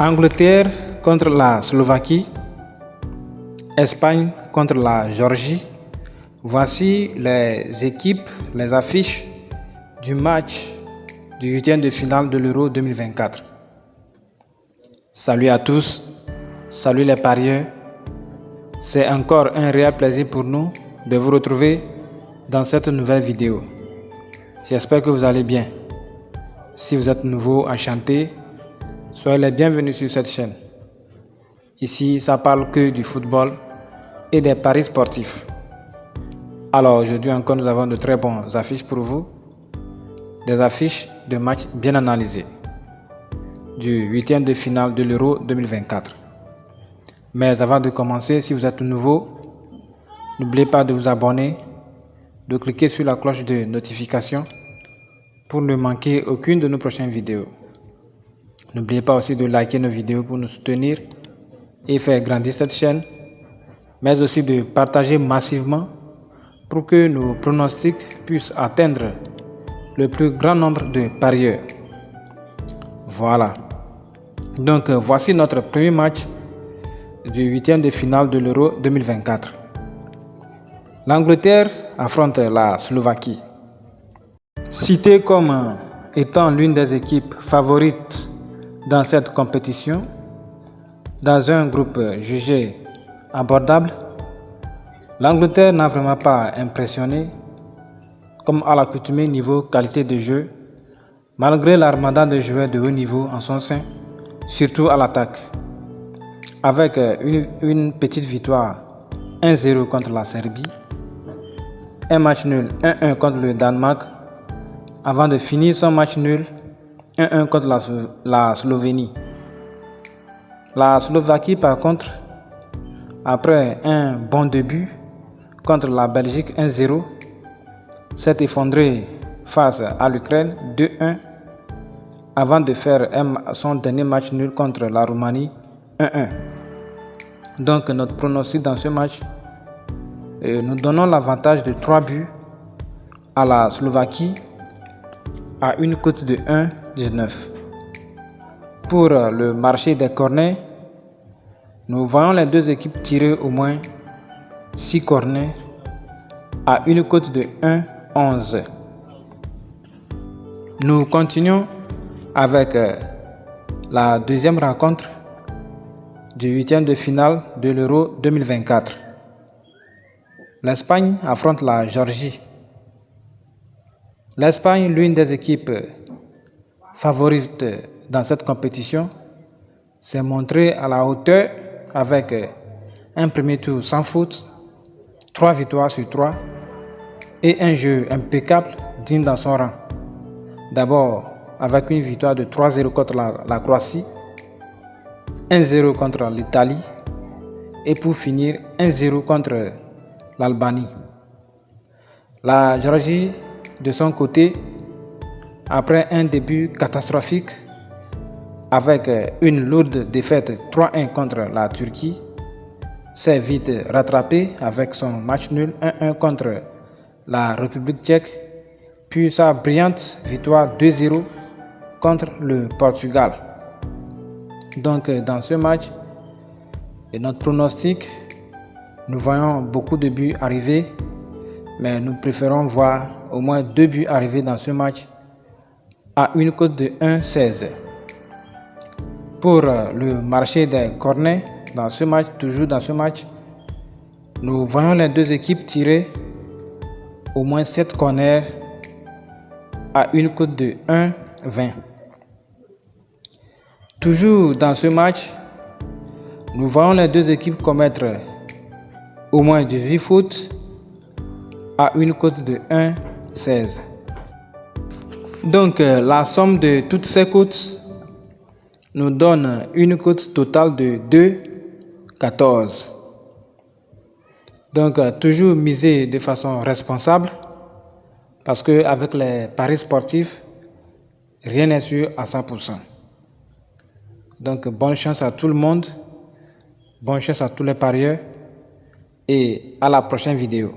Angleterre contre la Slovaquie, Espagne contre la Géorgie. Voici les équipes, les affiches du match du huitième de finale de l'Euro 2024. Salut à tous, salut les parieurs. C'est encore un réel plaisir pour nous de vous retrouver dans cette nouvelle vidéo. J'espère que vous allez bien. Si vous êtes nouveau, enchanté, soyez les bienvenus sur cette chaîne. Ici, ça parle que du football et des paris sportifs. Alors aujourd'hui encore, nous avons de très bonnes affiches pour vous. Des affiches de matchs bien analysés du huitième de finale de l'Euro 2024. Mais avant de commencer, si vous êtes nouveau, n'oubliez pas de vous abonner, de cliquer sur la cloche de notification pour ne manquer aucune de nos prochaines vidéos. N'oubliez pas aussi de liker nos vidéos pour nous soutenir et faire grandir cette chaîne, mais aussi de partager massivement pour que nos pronostics puissent atteindre le plus grand nombre de parieurs. Voilà. Donc voici notre premier match du huitième de finale de l'Euro 2024. L'Angleterre affronte la Slovaquie. Citée comme étant l'une des équipes favorites dans cette compétition, dans un groupe jugé abordable, l'Angleterre n'a vraiment pas impressionné, comme à l'accoutumée niveau qualité de jeu, malgré l'armada de joueurs de haut niveau en son sein, surtout à l'attaque. Avec une petite victoire 1-0 contre la Serbie, un match nul 1-1 contre le Danemark, avant de finir son match nul 1-1 contre la Slovénie. La Slovaquie, par contre, après un bon début contre la Belgique 1-0, s'est effondrée face à l'Ukraine 2-1 avant de faire son dernier match nul contre la Roumanie 1-1. Donc notre pronostic dans ce match, nous donnons l'avantage de 3 buts à la Slovaquie à une cote de 1,19. Pour le marché des corners, nous voyons les deux équipes tirer au moins 6 corners à une cote de 1,11. Nous continuons avec la deuxième rencontre du huitième de finale de l'Euro 2024. L'Espagne affronte la Géorgie. L'Espagne, l'une des équipes favorites dans cette compétition, s'est montrée à la hauteur avec un premier tour sans faute, 3 victoires sur 3 et un jeu impeccable digne dans son rang. D'abord avec une victoire de 3-0 contre la Croatie, 1-0 contre l'Italie et pour finir 1-0 contre l'Albanie. La Géorgie, de son côté, après un début catastrophique avec une lourde défaite 3-1 contre la Turquie, s'est vite rattrapée avec son match nul 1-1 contre la République tchèque, puis sa brillante victoire 2-0 contre le Portugal. Donc dans ce match, et notre pronostic, nous voyons beaucoup de buts arriver, mais nous préférons voir au moins 2 buts arriver dans ce match à une cote de 1,16. Pour le marché des corners, toujours dans ce match, nous voyons les deux équipes tirer au moins 7 corners à une cote de 1,20. Toujours dans ce match, nous voyons les deux équipes commettre au moins 18 fautes à une cote de 1,16. Donc la somme de toutes ces cotes nous donne une cote totale de 2,14. Donc toujours miser de façon responsable, parce qu'avec les paris sportifs, rien n'est sûr à 100%. Donc bonne chance à tout le monde, bonne chance à tous les parieurs et à la prochaine vidéo.